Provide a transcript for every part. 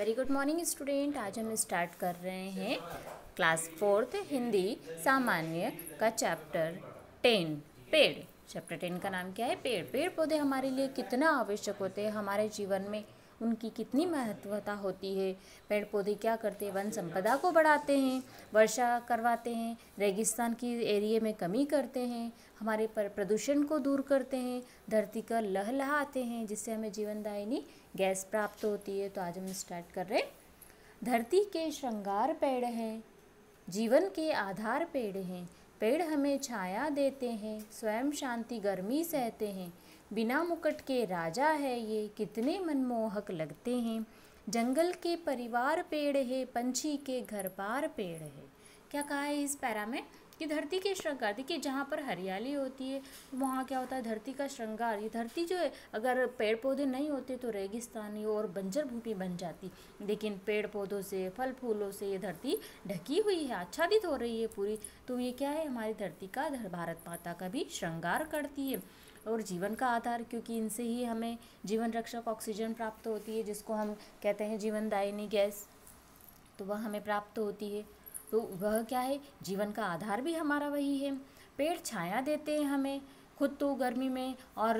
Very good morning student. आज हम start कर रहे हैं क्लास 4th हिंदी सामान्य का चैप्टर 10 पेड़। चैप्टर 10 का नाम क्या है? पेड़। पेड़ पौधे हमारे लिए कितना आवश्यक होते हैं, हमारे जीवन में उनकी कितनी महत्वता होती है। पेड़ पौधे क्या करते हैं? वन संपदा को बढ़ाते हैं, वर्षा करवाते हैं, रेगिस्तान की एरिया में कमी करते हैं, हमारे प्रदूषण को दूर करते हैं, धरती का लहलहाते हैं, जिससे हमें जीवनदायिनी गैस प्राप्त होती है। तो आज हम स्टार्ट कर रहे हैं। धरती के श्रृंगार पेड़ हैं, जीवन के आधार पेड़ हैं। पेड़ हमें छाया देते हैं, स्वयं शांति गर्मी सहते हैं। बिना मुकुट के राजा है ये, कितने मनमोहक लगते हैं। जंगल के परिवार पेड़ है, पंछी के घर पार पेड़ है। क्या कहा है इस पैरा में कि धरती के श्रृंगार, देखिए जहाँ पर हरियाली होती है वहाँ क्या होता है? धरती का श्रृंगार। ये धरती जो है, अगर पेड़ पौधे नहीं होते तो रेगिस्तानी और बंजर भूमि बन जाती, लेकिन पेड़ पौधों से, फल फूलों से ये धरती ढकी हुई है, आच्छादित हो रही है पूरी। तो ये क्या है? हमारी धरती का, भारत माता का भी श्रृंगार करती है और जीवन का आधार, क्योंकि इनसे ही हमें जीवन रक्षक ऑक्सीजन प्राप्त होती है, जिसको हम कहते हैं जीवनदायिनी गैस। तो वह हमें प्राप्त होती है। तो वह क्या है? जीवन का आधार भी हमारा वही है। पेड़ छाया देते हैं हमें, खुद तो गर्मी में और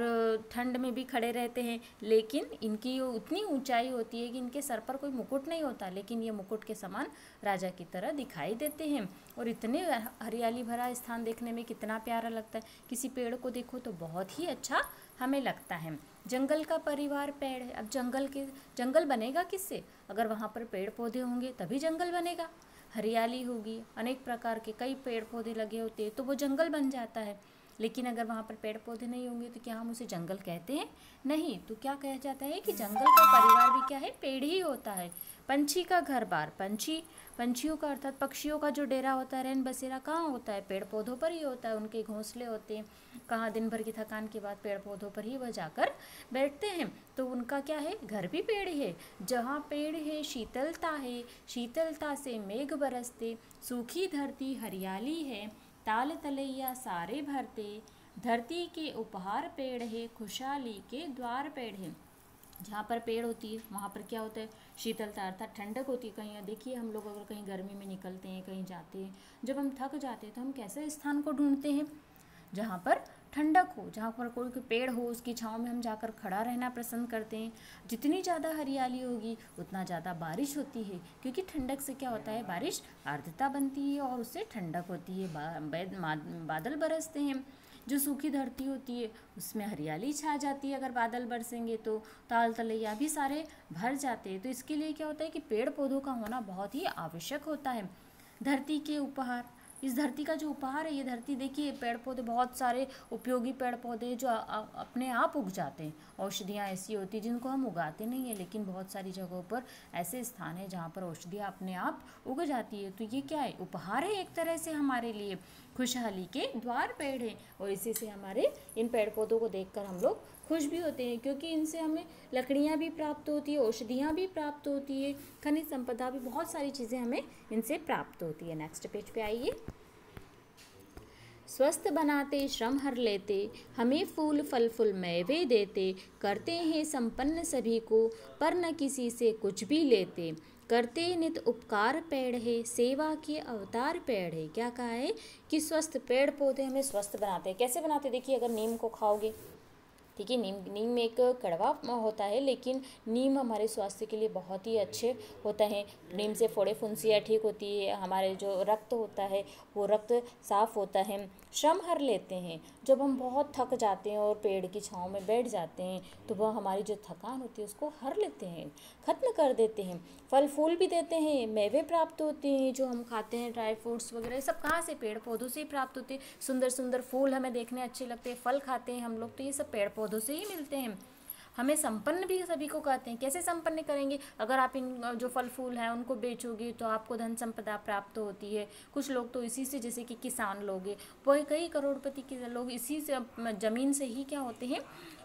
ठंड में भी खड़े रहते हैं, लेकिन इनकी उतनी ऊंचाई होती है कि इनके सर पर कोई मुकुट नहीं होता, लेकिन ये मुकुट के समान राजा की तरह दिखाई देते हैं। और इतने हरियाली भरा स्थान देखने में कितना प्यारा लगता है। किसी पेड़ को देखो तो बहुत ही अच्छा हमें लगता है। जंगल का परिवार पेड़ है। अब जंगल बनेगा किससे? अगर वहाँ पर पेड़ पौधे होंगे तभी जंगल बनेगा। हरियाली होगी, अनेक प्रकार के कई पेड़ पौधे लगे होते हैं तो वो जंगल बन जाता है। लेकिन अगर वहाँ पर पेड़ पौधे नहीं होंगे तो क्या हम उसे जंगल कहते हैं? नहीं। तो क्या कहा जाता है कि जंगल का परिवार भी क्या है? पेड़ ही होता है। पंछी का घर बार, पंछियों का अर्थात पक्षियों का जो डेरा होता है, रैन बसेरा कहाँ होता है? पेड़ पौधों पर ही होता है। उनके घोंसले होते हैं। कहाँ? दिन भर की थकान के बाद पेड़ पौधों पर ही वह जाकर बैठते हैं। तो उनका क्या है? घर भी पेड़ है। जहाँ पेड़ है शीतलता है, शीतलता से मेघ बरसते। सूखी धरती हरियाली है, ताल तलैया सारे भरते। धरती के उपहार पेड़ है, खुशहाली के द्वार पेड़ है। जहाँ पर पेड़ होती है वहाँ पर क्या होता है? शीतलता अर्थात ठंडक होती है। कहीं देखिए हम लोग अगर कहीं गर्मी में निकलते हैं, कहीं जाते हैं, जब हम थक जाते हैं तो हम कैसे स्थान को ढूंढते हैं? जहाँ पर ठंडक हो, जहाँ पर कोई पेड़ हो, उसकी छाँव में हम जाकर खड़ा रहना पसंद करते हैं। जितनी ज़्यादा हरियाली होगी उतना ज़्यादा बारिश होती है, क्योंकि ठंडक से क्या होता है? बारिश आर्द्रता बनती है और उससे ठंडक होती है, बादल बरसते हैं। जो सूखी धरती होती है उसमें हरियाली छा जाती है। अगर बादल बरसेंगे तो ताल तलैया भी सारे भर जाते हैं। तो इसके लिए क्या होता है कि पेड़ पौधों का होना बहुत ही आवश्यक होता है। धरती के उपहार, इस धरती का जो उपहार है, ये धरती देखिए पेड़ पौधे, बहुत सारे उपयोगी पेड़ पौधे जो अपने आप उग जाते हैं। औषधियाँ ऐसी होती हैं जिनको हम उगाते नहीं हैं, लेकिन बहुत सारी जगहों पर ऐसे स्थान है जहाँ पर औषधियाँ अपने आप उग जाती है। तो ये क्या है? उपहार है एक तरह से हमारे लिए। खुशहाली के द्वार पेड़ है, और इसी से हमारे इन पेड़ पौधों को देखकर हम लोग खुश भी होते हैं, क्योंकि इनसे हमें लकड़ियाँ भी प्राप्त होती है, औषधियाँ भी प्राप्त होती है, खनिज संपदा भी, बहुत सारी चीज़ें हमें इनसे प्राप्त होती है। नेक्स्ट पेज पे आइए। स्वस्थ बनाते श्रम हर लेते, हमें फूल फल फूल मेवे देते। करते हैं संपन्न सभी को, पर न किसी से कुछ भी लेते। करते नित उपकार पेड़ है, सेवा के अवतार पेड़ है। क्या कहा है कि स्वस्थ पेड़ पौधे हमें स्वस्थ बनाते हैं। कैसे बनाते? देखिए अगर नीम को खाओगे, ठीक है, नीम एक कड़वा होता है, लेकिन नीम हमारे स्वास्थ्य के लिए बहुत ही अच्छे होता है। नीम से फोड़े फुंसियाँ ठीक होती है, हमारे जो रक्त होता है वो रक्त साफ होता है। श्रम हर लेते हैं, जब हम बहुत थक जाते हैं और पेड़ की छाँव में बैठ जाते हैं तो वह हमारी जो थकान होती है उसको हर लेते हैं, ख़त्म कर देते हैं। फल फूल भी देते हैं, मेवे प्राप्त होते हैं, जो हम खाते हैं ड्राई फ्रूट्स वगैरह, ये सब कहाँ से? पेड़ पौधों से ही प्राप्त होते हैं। सुंदर सुंदर फूल हमें देखने अच्छे लगते हैं, फल खाते हैं हम लोग, तो ये सब पेड़ पौधों से ही मिलते हैं। हमें संपन्न भी सभी को कहते हैं। कैसे संपन्न करेंगे? अगर आप इन जो फल फूल हैं उनको बेचोगे तो आपको धन संपदा प्राप्त होती है। कुछ लोग तो इसी से, जैसे कि किसान लोग हैं, वही कई करोड़पति के लोग इसी से, ज़मीन से ही क्या होते हैं?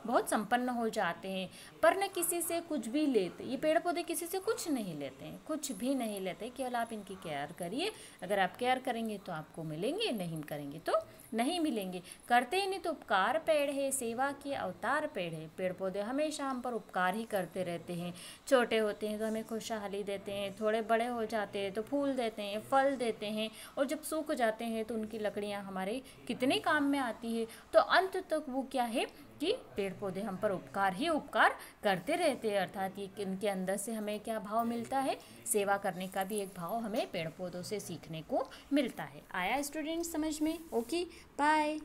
बहुत संपन्न हो जाते हैं। पर न किसी से कुछ भी लेते, ये पेड़ पौधे किसी से कुछ नहीं लेते हैं, कुछ भी नहीं लेते, केवल आप इनकी केयर करिए। अगर आप केयर करेंगे तो आपको मिलेंगे, नहीं करेंगे तो नहीं मिलेंगे। करते ही नहीं तो उपकार पेड़ है, सेवा की अवतार पेड़ है। पेड़ पौधे हमेशा हम पर उपकार ही करते रहते हैं। छोटे होते हैं तो हमें खुशहाली देते हैं, थोड़े बड़े हो जाते हैं तो फूल देते हैं, फल देते हैं, और जब सूख जाते हैं तो उनकी लकड़ियाँ हमारे कितने काम में आती है। तो अंत तक वो क्या है कि पेड़ पौधे हम पर उपकार ही उपकार करते रहते हैं। अर्थात ये इनके अंदर से हमें क्या भाव मिलता है, सेवा करने का भी एक भाव हमें पेड़ पौधों से सीखने को मिलता है। आया स्टूडेंट समझ में? Okay, bye.